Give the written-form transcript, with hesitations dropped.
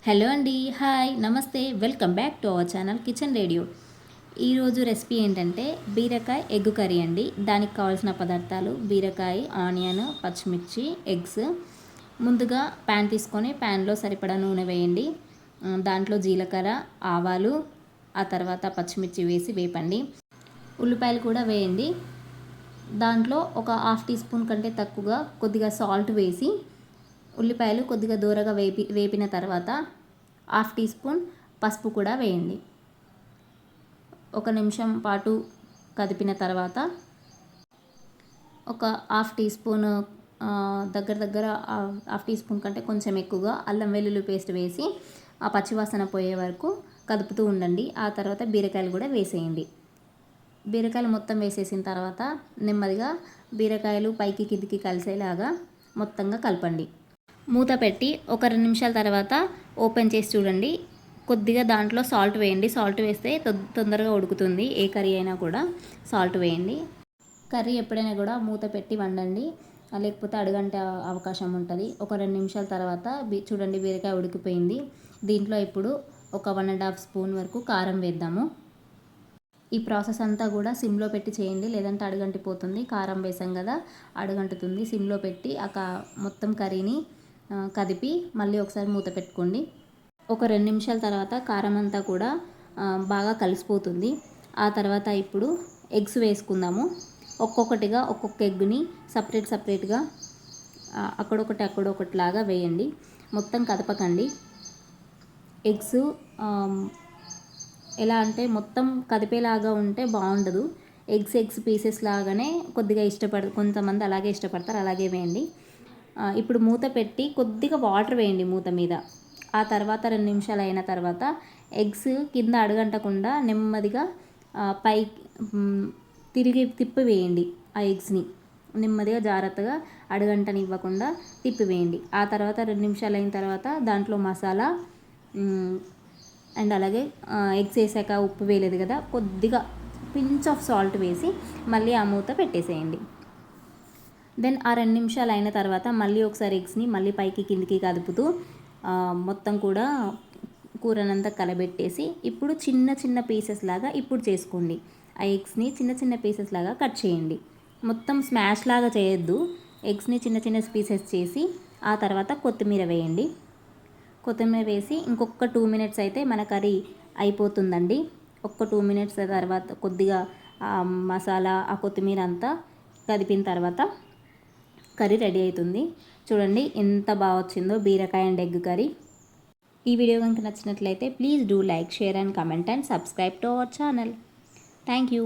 Hello అండి, hi, నమస్తే, welcome back to our channel kitchen radio. ఈరోజు రెసిపీ ఏంటంటే బీరకాయ ఎగ్ కర్రీ అండి. దానికి కావాల్సిన పదార్థాలు బీరకాయ, ఆనియన్, పచ్చిమిర్చి, ఎగ్స్. ముందుగా ప్యాన్ తీసుకొని ప్యాన్లో సరిపడా నూనె వేయండి. దాంట్లో జీలకర్ర, ఆవాలు, ఆ తర్వాత పచ్చిమిర్చి వేసి వేపండి. ఉల్లిపాయలు కూడా వేయండి. దాంట్లో ఒక హాఫ్ టీ స్పూన్ కంటే తక్కువగా కొద్దిగా సాల్ట్ వేసి ఉల్లిపాయలు కొద్దిగా దూరగా వేపిన తర్వాత హాఫ్ టీ స్పూన్ పసుపు కూడా వేయండి. ఒక నిమిషం పాటు కదిపిన తర్వాత ఒక హాఫ్ టీ స్పూన్ దగ్గర హాఫ్ టీ స్పూన్ కంటే కొంచెం ఎక్కువగా అల్లం వెల్లుల్లి పేస్ట్ వేసి ఆ పచ్చివాసన పోయే వరకు కదుపుతూ ఉండండి. ఆ తర్వాత బీరకాయలు కూడా వేసేయండి. బీరకాయలు మొత్తం వేసేసిన తర్వాత నెమ్మదిగా బీరకాయలు పైకి కిందికి కలిసేలాగా మొత్తంగా కలపండి. మూత పెట్టి ఒక 2 నిమిషాల తర్వాత ఓపెన్ చేసి చూడండి. కొద్దిగా దాంట్లో సాల్ట్ వేయండి. సాల్ట్ వేస్తే తొందరగా ఉడుకుతుంది. ఏ కర్రీ అయినా కూడా సాల్ట్ వేయండి. కర్రీ ఎప్పుడైనా కూడా మూత పెట్టి వండండి, లేకపోతే అడుగంటే అవకాశం ఉంటుంది. ఒక 2 నిమిషాల తర్వాత చూడండి, బీరకాయ ఉడికిపోయింది. దీంట్లో ఇప్పుడు ఒక 1.5 స్పూన్ వరకు కారం వేద్దాము. ఈ ప్రాసెస్ అంతా కూడా సిమ్లో పెట్టి చేయండి, లేదంటే అడుగంటిపోతుంది. కారం వేసాం కదా, అడుగంటుతుంది. సిమ్లో పెట్టి మొత్తం కర్రీని కదిపి మళ్ళీ ఒకసారి మూత పెట్టుకోండి. ఒక 2 నిమిషాల తర్వాత కారం అంతా కూడా బాగా కలిసిపోతుంది. ఆ తర్వాత ఇప్పుడు ఎగ్స్ వేసుకుందాము. ఒక్కొక్కటిగా ఒక్కొక్క ఎగ్ని సపరేట్గా అక్కడొకటి లాగా వేయండి. మొత్తం కదపకండి. ఎగ్స్ ఎలా అంటే మొత్తం కదిపేలాగా ఉంటే బాగుండదు. ఎగ్స్ పీసెస్ లాగానే కొద్దిగా కొంతమంది అలాగే ఇష్టపడతారు, అలాగే వేయండి. ఇప్పుడు మూత పెట్టి కొద్దిగా వాటర్ వేయండి మూత మీద. ఆ తర్వాత 2 నిమిషాలు అయిన తర్వాత ఎగ్స్ కింద అడుగంటకుండా నెమ్మదిగా తిప్పి వేయండి. ఆ ఎగ్స్ని నెమ్మదిగా జాగ్రత్తగా అడుగంటనివ్వకుండా తిప్పివేయండి. ఆ తర్వాత 2 నిమిషాలు అయిన తర్వాత దాంట్లో మసాలా అండ్ అలాగే ఎగ్స్ వేసాక ఉప్పు వేయలేదు కదా, కొద్దిగా పించ్ ఆఫ్ సాల్ట్ వేసి మళ్ళీ ఆ మూత పెట్టేసేయండి. దెన్ ఆ 2 నిమిషాలు అయిన తర్వాత మళ్ళీ ఒకసారి ఎగ్స్ని మళ్ళీ పైకి కిందికి కదుపుతూ మొత్తం కూడా కూరనంతా కలబెట్టేసి ఇప్పుడు చిన్న పీసెస్ లాగా ఇప్పుడు చేసుకోండి. ఆ ఎగ్స్ని చిన్న పీసెస్ లాగా కట్ చేయండి. మొత్తం స్మాష్ లాగా చేయొద్దు. ఎగ్స్ని చిన్న పీసెస్ చేసి ఆ తర్వాత కొత్తిమీర వేయండి. కొత్తిమీర వేసి ఇంకొక 2 మినిట్స్ అయితే మన కర్రీ అయిపోతుందండి. ఒక్క 2 మినిట్స్ తర్వాత కొద్దిగా మసాలా, ఆ కొత్తిమీర అంతా కదిపిన తర్వాత కర్రీ రెడీ అవుతుంది. చూడండి ఎంత బాగా వచ్చిందో బీరకాయ అండ్ ఎగ్ కర్రీ. ఈ వీడియో కనుక నచ్చినట్లయితే please do like, share and comment and subscribe to our channel. Thank you.